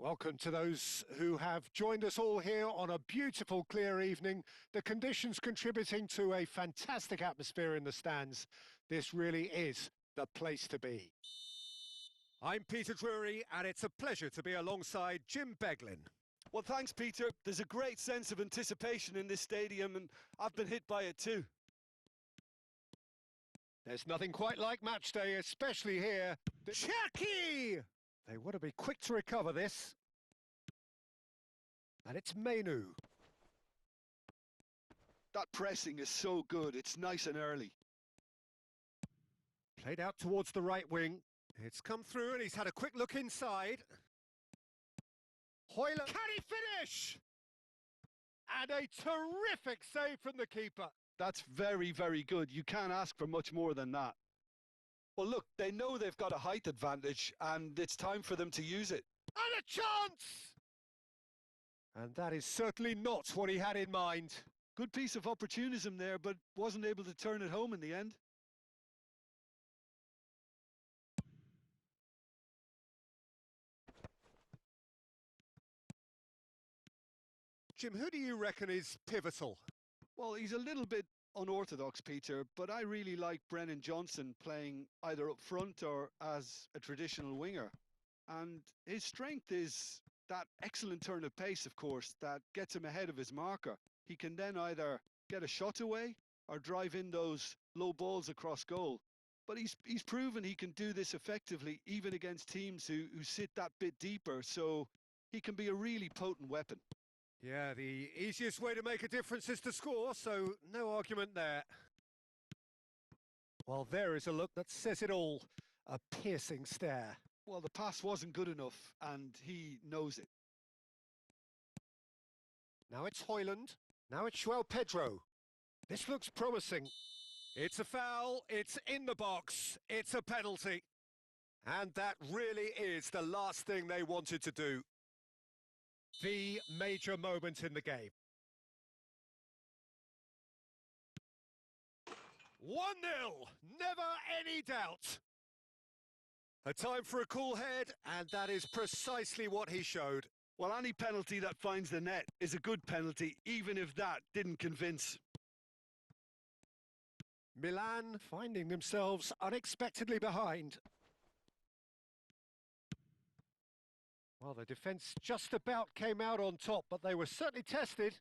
Welcome to those who have joined us all here on a beautiful, clear evening. The conditions contributing to a fantastic atmosphere in the stands. This really is the place to be. I'm Peter Drury, and it's a pleasure to be alongside Jim Beglin. Well, thanks, Peter. There's a great sense of anticipation in this stadium, and I've been hit by it too. There's nothing quite like match day, especially here. Cherki! They want to be quick to recover this. And it's Mainoo. That pressing is so good. It's nice and early. Played out towards the right wing. It's come through and he's had a quick look inside. Hoyland. Can he finish? And a terrific save from the keeper. That's very, very good. You can't ask for much more than that. Well, look, they know they've got a height advantage, and it's time for them to use it. And a chance! And that is certainly not what he had in mind. Good piece of opportunism there, but wasn't able to turn it home in the end. Jim, who do you reckon is pivotal? Well, he's a little bit unorthodox, Peter, but I really like Brennan Johnson playing either up front or as a traditional winger. And his strength is that excellent turn of pace, of course, that gets him ahead of his marker. He can then either get a shot away or drive in those low balls across goal. But he's proven he can do this effectively, even against teams who sit that bit deeper, so he can be a really potent weapon. Yeah, the easiest way to make a difference is to score, so no argument there. Well, there is a look that says it all. A piercing stare. Well, the pass wasn't good enough, and he knows it. Now it's Hoyland. Now it's João Pedro. This looks promising. It's a foul. It's in the box. It's a penalty. And that really is the last thing they wanted to do. The major moment in the game. 1-0, never any doubt. A time for a cool head, and that is precisely what he showed. Well, any penalty that finds the net is a good penalty, even if that didn't convince. Milan finding themselves unexpectedly behind. Well, the defence just about came out on top, but they were certainly tested.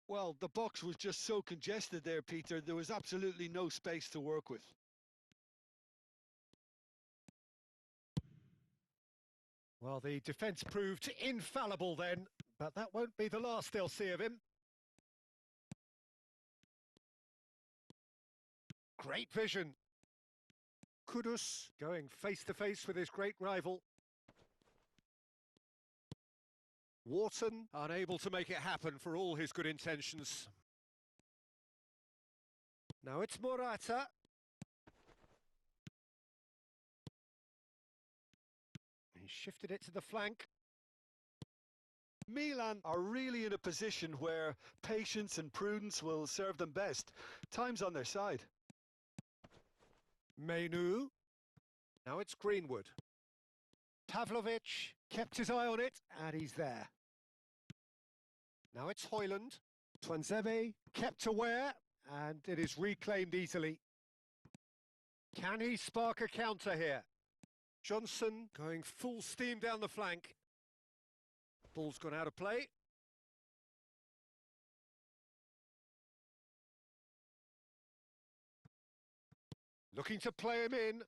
Well, the box was just so congested there, Peter. There was absolutely no space to work with. Well, the defence proved infallible then, but that won't be the last they'll see of him. Great vision. Kudus going face-to-face with his great rival. Wharton unable to make it happen for all his good intentions. Now it's Morata. He shifted it to the flank. Milan are really in a position where patience and prudence will serve them best. Time's on their side. Mainoo. Now it's Greenwood. Pavlovic kept his eye on it, and he's there. Now it's Hoyland. Tuanzebe kept aware, and it is reclaimed easily. Can he spark a counter here? Johnson going full steam down the flank. Ball's gone out of play. Looking to play him in.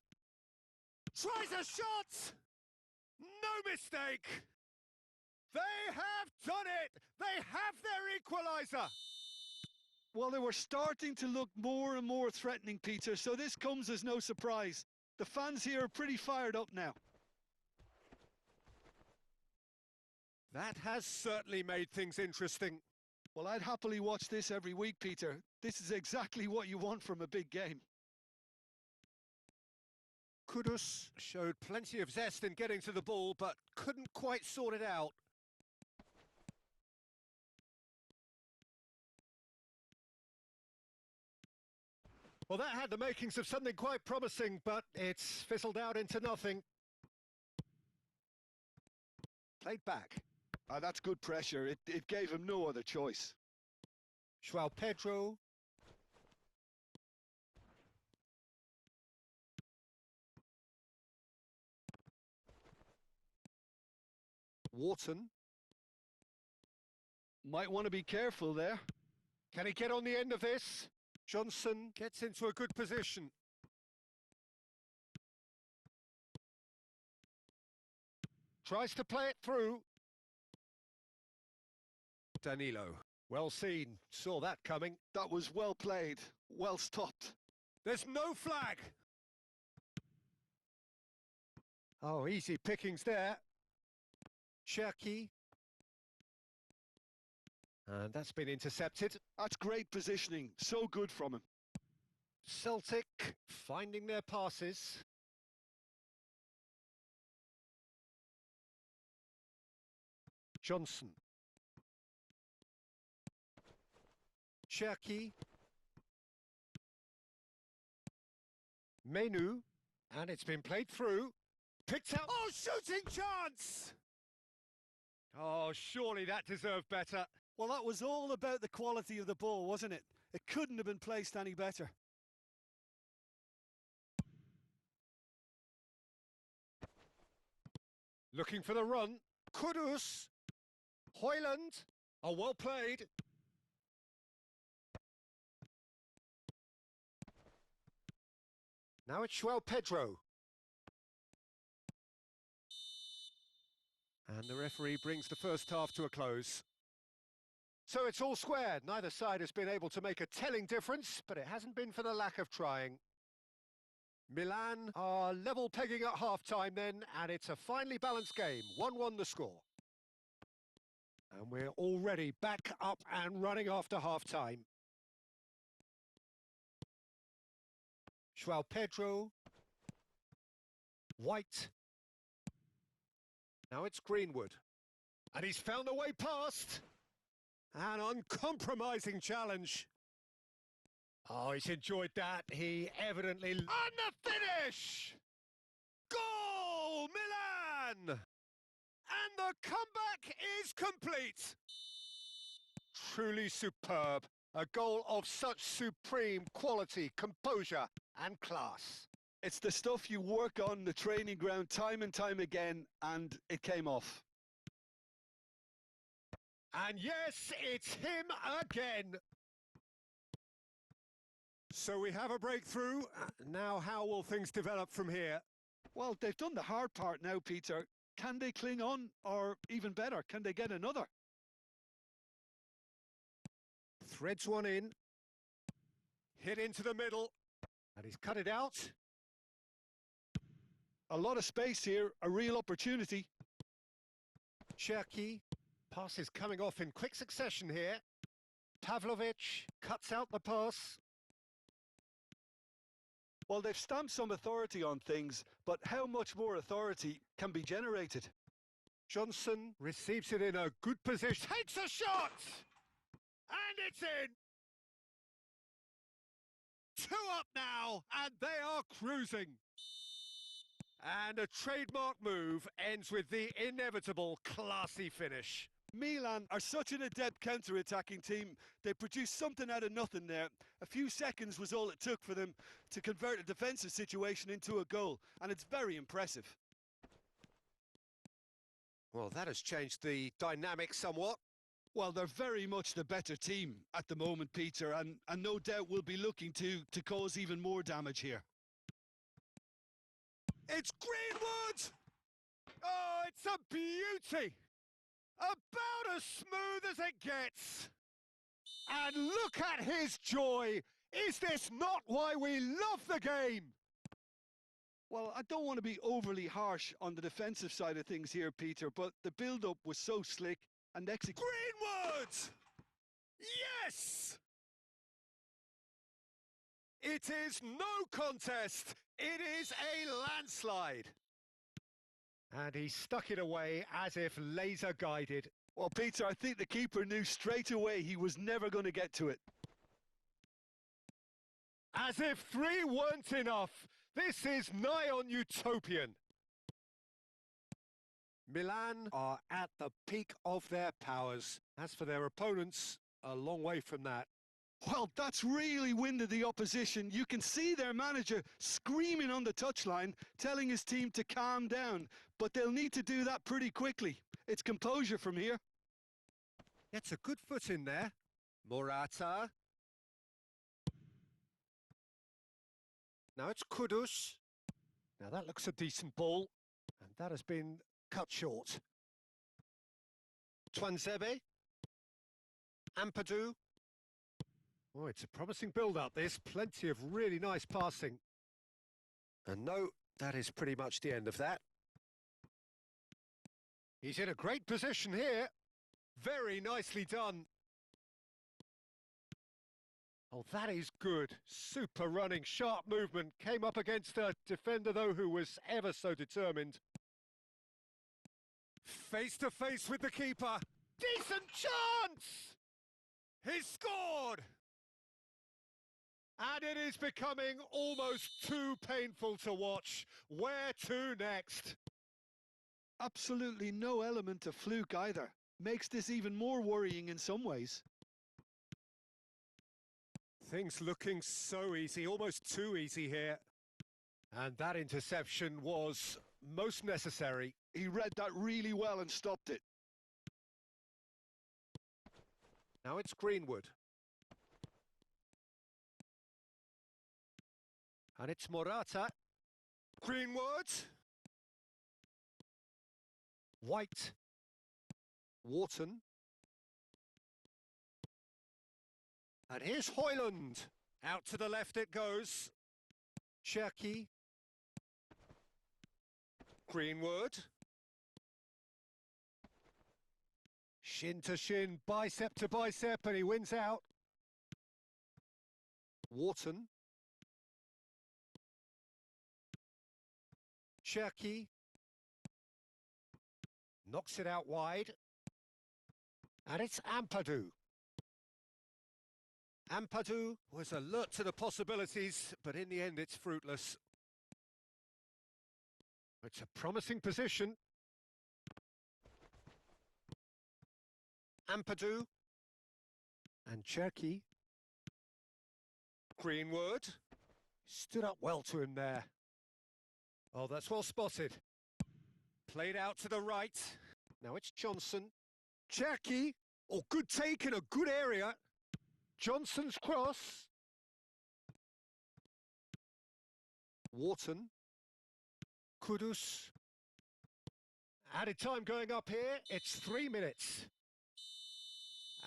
Tries a shot! No mistake! They have done it! They have their equaliser! Well, they were starting to look more and more threatening, Peter, so this comes as no surprise. The fans here are pretty fired up now. That has certainly made things interesting. Well, I'd happily watch this every week, Peter. This is exactly what you want from a big game. Kudus showed plenty of zest in getting to the ball, but couldn't quite sort it out. Well, that had the makings of something quite promising, but it's fizzled out into nothing. played back. That's good pressure. It gave him no other choice. João Pedro. Wharton. Might want to be careful there. Can he get on the end of this? Johnson gets into a good position. Tries to play it through. Danilo. Well seen. Saw that coming. That was well played. Well stopped. There's no flag. Oh, easy pickings there. Cherki. And that's been intercepted. That's great positioning. So good from him. Celtic finding their passes. Johnson. Cherki. Menu. And it's been played through. Picked out. Oh, shooting chance! Oh, surely that deserved better. Well, that was all about the quality of the ball, wasn't it? It couldn't have been placed any better. Looking for the run. Kudus. Hoyland. Oh, well played. Now it's João Pedro. And the referee brings the first half to a close. So it's all squared. Neither side has been able to make a telling difference, but it hasn't been for the lack of trying. Milan are level pegging at half-time then, and it's a finely balanced game. 1-1 the score. And we're already back up and running after half-time. João Pedro. White. Now it's Greenwood. And he's found a way past. An uncompromising challenge. Oh, he's enjoyed that. He evidently... And the finish! Goal, Milan! And the comeback is complete. Truly superb. A goal of such supreme quality, composure and class. It's the stuff you work on the training ground time and time again, and it came off. And yes, it's him again. So we have a breakthrough. Now how will things develop from here? Well, they've done the hard part now, Peter. Can they cling on, or even better, can they get another? Threads one in. Hit into the middle. And he's cut it out. A lot of space here, a real opportunity. Cherki. Pass is coming off in quick succession here. Pavlovic cuts out the pass. Well, they've stamped some authority on things, but how much more authority can be generated? Johnson receives it in a good position. Takes a shot! And it's in! 2 up now, and they are cruising. And a trademark move ends with the inevitable classy finish. Milan are such an adept counter-attacking team. They produced something out of nothing there. A few seconds was all it took for them to convert a defensive situation into a goal, and it's very impressive. Well, that has changed the dynamic somewhat. Well, they're very much the better team at the moment, Peter, and no doubt will be looking to cause even more damage here. It's Greenwood! Oh, it's a beauty! About as smooth as it gets. And look at his joy. Is this not why we love the game? Well, I don't want to be overly harsh on the defensive side of things here, Peter, but the build-up was so slick and Greenwood! Yes! It is no contest. It is a landslide. And he stuck it away as if laser guided. Well, Peter, I think the keeper knew straight away he was never going to get to it. As if 3 weren't enough. This is nigh on utopian. Milan are at the peak of their powers. As for their opponents, a long way from that. Well, that's really winded the opposition. You can see their manager screaming on the touchline, telling his team to calm down. But they'll need to do that pretty quickly. It's composure from here. Gets a good foot in there. Morata. Now it's Kudus. Now that looks a decent ball. And that has been cut short. Tuanzebe. Ampadu. Oh, it's a promising build-up, this. Plenty of really nice passing. And no, that is pretty much the end of that. He's in a great position here. Very nicely done. Oh, that is good. Super running, sharp movement. Came up against a defender, though, who was ever so determined. Face to face with the keeper. Decent chance! He's scored! And it is becoming almost too painful to watch. Where to next? Absolutely no element of fluke either. Makes this even more worrying in some ways. Things looking so easy, almost too easy here. And that interception was most necessary. He read that really well and stopped it. Now it's Greenwood. And it's Morata. Greenwood. White. Wharton. And here's Højlund. Out to the left it goes. Cherki. Greenwood. Shin to shin, bicep to bicep, and he wins out. Wharton. Cherki. Knocks it out wide. And it's Ampadu. Ampadu was alert to the possibilities, but in the end it's fruitless. It's a promising position. Ampadu. And Cherki. Greenwood. Stood up well to him there. Oh, that's well spotted. Played out to the right. Now it's Johnson. Cherki. Oh, good take in a good area. Johnson's cross. Wharton. Kudus. Added time going up here. It's 3 minutes.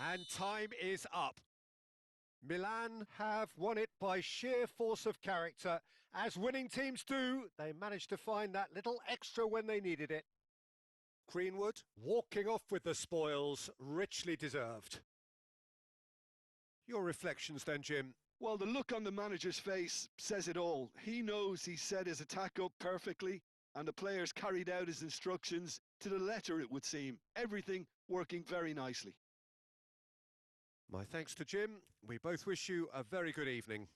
And time is up. Milan have won it by sheer force of character. As winning teams do, they managed to find that little extra when they needed it. Greenwood walking off with the spoils, richly deserved. Your reflections then, Jim? Well, the look on the manager's face says it all. He knows he set his attack up perfectly, and the players carried out his instructions to the letter, it would seem. Everything working very nicely. My thanks to Jim. We both wish you a very good evening.